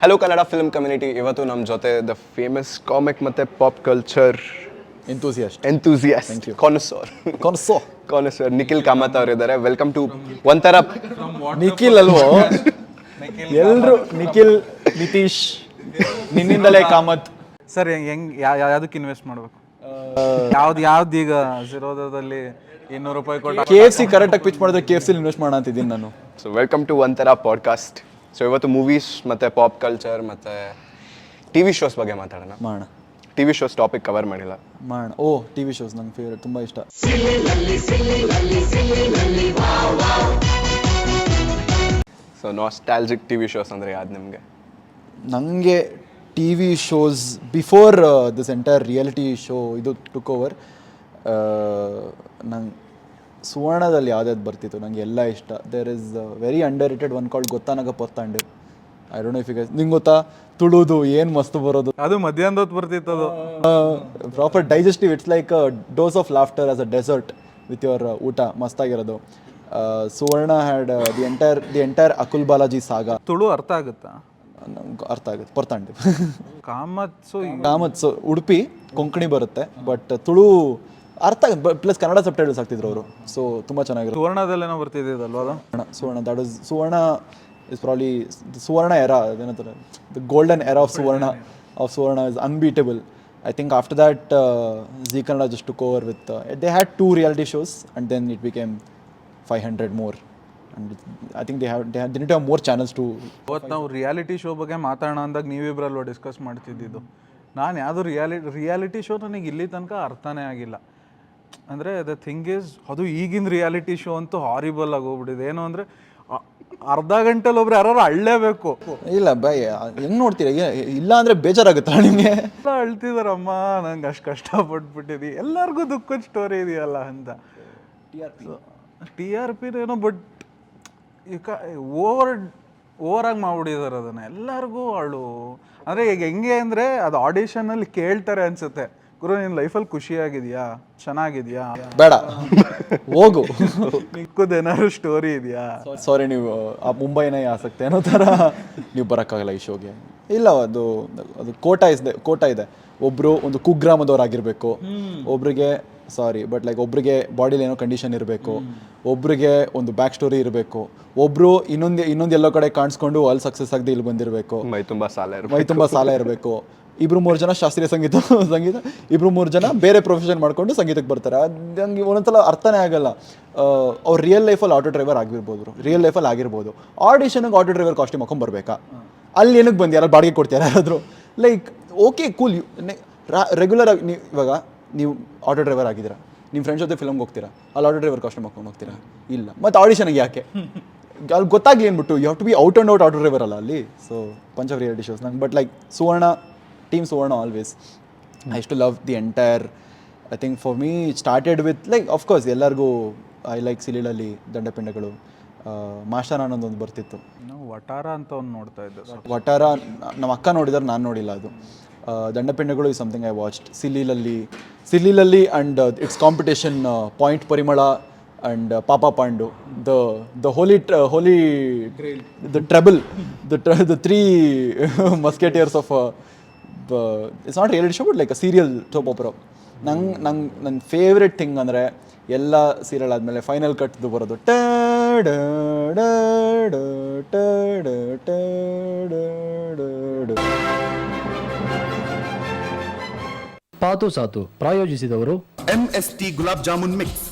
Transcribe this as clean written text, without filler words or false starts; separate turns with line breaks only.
Hello Kannada film community. ಇವತ್ತು ನಮ್ಮ ಜೊತೆ ದ ಫೇಮಸ್ ಕಾಮಿಕ್ ಮತ್ತು pop culture enthusiast connoisseur Nikhil Kamath ಅವರಿದ್ದಾರೆ. ವೆಲ್ಕಮ್ ಟು ಒಂಥರ
ನಿಖಿಲ್ ಅಲ್ವೋ ಎಲ್ಲರೂ ನಿಖಿಲ್ ನಿತೀಶ್ ನಿನ್ನಿಂದಲೇ ಕಾಮತ್
ಸರ್ ಹೆಂಗ್ ಯಾವ್ದಕ್ಕೆ ಇನ್ವೆಸ್ಟ್ ಮಾಡಬೇಕು? ಯಾವ್ದು ಈಗ ಝೀರೋದಲ್ಲಿ $200 ಕೊಟ್ಟು
KFC ಕರೆಕ್ಟಾಗಿ ಪಿಚ್ ಮಾಡಿದ್ರೆ KFC ಇನ್ವೆಸ್ಟ್ ಮಾಡೋಣ ಅಂತಿದ್ದೀನಿ ನಾನು.
ಸೊ ವೆಲ್ಕಮ್ ಟು ಒಂಥರ ಪಾಡ್ಕಾಸ್ಟ್. ಸೊ ಇವತ್ತು ಮೂವೀಸ್ ಮತ್ತು ಪಾಪ್ ಕಲ್ಚರ್ ಮತ್ತು ಟಿ ವಿ ಶೋಸ್ ಬಗ್ಗೆ ಮಾತಾಡೋಣ.
ಮಾಡೋಣ
T V shows topic cover ಮಾಡಿಲ್ಲ.
ಟಿ ವಿ ಶೋಸ್ ನಂಗೆ ಫೇವ್ರೇಟ್, ತುಂಬ ಇಷ್ಟ.
So nostalgic T V shows ಅಂದರೆ ಯಾವ್ದು ನಿಮಗೆ?
ನನಗೆ T V shows before this entire reality show ಇದು ಟುಕ್ ಓವರ್, ನಂಗೆ ಸುವರ್ಣದಲ್ಲಿ ಯಾವ್ದಾದ್ರು ಬರ್ತಿತ್ತು ನನಗೆ ಎಲ್ಲ ಇಷ್ಟ. There is very under rated one called ಗೊತ್ತಾನಾಗ ಪೊತ್ತಾಂಡು. I don't know if you ನಿಂಗೆ ಗೊತ್ತಾ? ತುಳುದು ಏನು ಮಸ್ತ್ ಬರೋದು,
ಅದು ಮಧ್ಯಾಹ್ನದ ಹೊತ್ತು ಬರ್ತಿತ್ತು. ಅದು
proper digestive, it's like dose of laughter as a dessert with your ಊಟ, ಮಸ್ತಾಗಿರೋದು. Suvarna had the entire Akul Balaji saga.
Tulu ಅರ್ಥ ಆಗುತ್ತಾ?
ನಮ್ಗೆ ಅರ್ಥ ಆಗುತ್ತೆ. ಪೊರ್ತಾಂಡು ಕಾಮತ್ಸು ಉಡುಪಿ ಕೊಂಕಣಿ ಬರುತ್ತೆ, ಬಟ್ ತುಳು ಅರ್ಥ ಆಗುತ್ತೆ. ಪ್ಲಸ್ ಕನ್ನಡ ಸಬ್ ಟೈಟಲ್ಸ್ ಆಗ್ತಿದ್ರು ಅವರು. ಸೊ ತುಂಬ ಚೆನ್ನಾಗಿರುತ್ತೆ.
ಸುವರ್ಣದಲ್ಲೇನೋ ಬರ್ತಿದ್ದಲ್ವ ಅದು?
Suvarna that is Suvarna is probably Suvarna era, ಅದೇನಂತಾರೆ the golden era of Suvarna is unbeatable. I think after that Zee Kannada just took over with they had 2 reality shows and then it became 500 more and I think they need to have more channels to.
ಇವತ್ತು ನಾವು reality show ಬಗ್ಗೆ ಮಾತಾಡೋಣ ಅಂದಾಗ ನೀವಿಬ್ರಲ್ವ discuss ಮಾಡ್ತಿದ್ದಿದ್ದು. ನಾನು ಯಾವುದು reality show ನನಗೆ ಇಲ್ಲಿ ತನಕ ಅರ್ಥನೇ ಆಗಿಲ್ಲ. ಅಂದರೆ ದ ಥಿಂಗ್ ಈಸ್, ಅದು ಈಗಿನ ರಿಯಾಲಿಟಿ ಶೋ ಅಂತೂ ಹಾರಿಬಲ್ ಆಗೋಗ್ಬಿಟ್ಟಿದೆ. ಏನು ಅಂದರೆ ಅರ್ಧ ಗಂಟೆಲಿ ಒಬ್ರು ಯಾರು ಅಳ್ಳೇಬೇಕು.
ಇಲ್ಲ ಬೈ, ಹೆಂಗೆ ನೋಡ್ತೀರಾ? ಇಲ್ಲ ಅಂದರೆ ಬೇಜಾರಾಗುತ್ತಾ ನಿಮಗೆ?
ಅಳ್ತಿದಾರಮ್ಮ, ನಂಗೆ ಅಷ್ಟು ಕಷ್ಟಪಟ್ಬಿಟ್ಟಿದ್ದಿ, ಎಲ್ಲರಿಗೂ ದುಃಖದ ಸ್ಟೋರಿ ಇದೆಯಲ್ಲ ಅಂತ. TRP ಏನೋ, ಬಟ್ ಈಗ ಓವರಾಗಿ ಮಾಡ್ಬಿಟ್ಟಿದ್ದಾರೆ ಅದನ್ನು. ಎಲ್ಲರಿಗೂ ಅಳು ಅಂದರೆ ಈಗ ಹೆಂಗೆ ಅಂದರೆ ಅದು ಆಡಿಷನಲ್ಲಿ ಕೇಳ್ತಾರೆ ಅನ್ಸುತ್ತೆ, ಗುರು ನಿನ್ನ ಲೈಫಲ್ಲಿ ಖುಷಿಯಾಗಿದೆಯಾ, ಚೆನ್ನಾಗಿದೆಯಾ,
ಬೇಡ ಹೋಗು,
ಮಿಕ್ಕದೇನಾದ್ರು ಸ್ಟೋರಿ ಇದೆಯಾ,
ಸಾರಿ ನೀವು ಆ ಮುಂಬೈನ ಆಸಕ್ತಿ ಅನ್ನೋ ಥರ ನೀವು ಬರೋಕ್ಕಾಗಲ್ಲ ಈ ಶೋಗೆ. ಇಲ್ಲ, ಅದು ಕೋಟ ಇದೆ. ಒಬ್ಬರು ಒಂದು ಕುಗ್ರಾಮದವ್ರಾಗಿರಬೇಕು, ಒಬ್ರಿಗೆ ಒಬ್ರಿಗೆ ಬಾಡಿಲಿ ಏನೋ ಕಂಡೀಷನ್ ಇರಬೇಕು, ಒಬ್ರಿಗೆ ಒಂದು ಬ್ಯಾಕ್ ಸ್ಟೋರಿ ಇರಬೇಕು, ಒಬ್ರು ಇನ್ನೊಂದು ಎಲ್ಲೋ ಕಡೆ ಕಾಣಿಸ್ಕೊಂಡು ಅಲ್ಲಿ ಸಕ್ಸಸ್ ಆಗದೆ ಇಲ್ಲಿ ಬಂದಿರಬೇಕು,
ಮೈ ತುಂಬ ಸಾಲ ಇರಬೇಕು.
2-3 ಜನ ಶಾಸ್ತ್ರೀಯ ಸಂಗೀತ, ಇಬ್ರು 3 ಜನ ಬೇರೆ ಪ್ರೊಫೆಷನ್ ಮಾಡ್ಕೊಂಡು ಸಂಗೀತಕ್ಕೆ ಬರ್ತಾರೆ. ಅದು ಹಂಗೆ ಒಂದೊಂದ್ಸಲ ಅರ್ಥನೇ ಆಗಲ್ಲ. ಅವ್ರು ರಿಯಲ್ ಲೈಫಲ್ಲಿ ಆಟೋ ಡ್ರೈವರ್ ಆಗಿರ್ಬೋದು, ಆಡಿಷನ್ಗೆ ಆಟೋ ಡ್ರೈವರ್ ಕಾಸ್ಟ್ಯೂಮ್ ಹಾಕೊಂಡು ಬರಬೇಕಾ? ಅಲ್ಲಿ ಏನಕ್ಕೆ ಬಂದು ಯಾರು ಬಾಡಿಗೆ ಕೊಡ್ತಾರೆ ಯಾರಾದರೂ? ಲೈಕ್ ಓಕೆ ಕೂಲ್, ರೆಗ್ಯುಲರ್ ಆಗಿ ನೀವು ಆಟೋ ಡ್ರೈವರ್ ಆಗಿದ್ದೀರಾ, ನಿಮ್ಮ ಫ್ರೆಂಡ್ಸ್ ಜೊತೆ ಫಿಲ್ಮ್ಗೆ ಹೋಗ್ತೀರಾ, ಅಲ್ಲಿ ಆಟೋ ಡ್ರೈವರ್ ಕಾಸ್ಟ್ಯೂಮ್ ಹಾಕೊಂಡು ಹೋಗ್ತೀರಾ? ಇಲ್ಲ. ಮತ್ತು ಆಡಿಷನ್ಗೆ ಯಾಕೆ? ಅಲ್ಲಿ ಗೊತ್ತಾಗಲಿ ಅಂದ್ಬಿಟ್ಟು you have to be out and out auto driver ಅಲ್ಲ ಅಲ್ಲಿ. So punch of reality shows ನಂಗೆ, but like Team Suvarna always. I used to love the entire, I think for me it started with like, of course ಎಲ್ಲರಿಗೂ I like ಸಿಲಿಲಲ್ಲಿ ದಂಡಪಿಂಡಗಳು, master ಅನ್ನೋದೊಂದು ಬರ್ತಿತ್ತು.
ನಾವು ವಟಾರ ಅಂತ ಒಂದು ನೋಡ್ತಾ ಇದ್ದೆ.
ವಟಾರ ನಮ್ಮ ಅಕ್ಕ ನೋಡಿದಾರೆ, ನಾನು ನೋಡಿಲ್ಲ ಅದು. ದಂಡಪಿಂಡಗಳು is something I watched. ಸಿಲಿಲಲ್ಲಿ and its competition, point ಪರಿಮಳ and Papa Pandu, the holy the treble, the 3 musketeers of it's not a reality show but like a serial soap opera. ನನ್ನ ಫೇವ್ರೆಟ್ ಥಿಂಗ್ ಅಂದರೆ ಎಲ್ಲ serial ಆದಮೇಲೆ final ಕಟ್ದು ಬರೋದು
ಪಾತು ಸಾತು ಪ್ರಾಯೋಜಿಸಿದವರು
MST gulab jamun mix.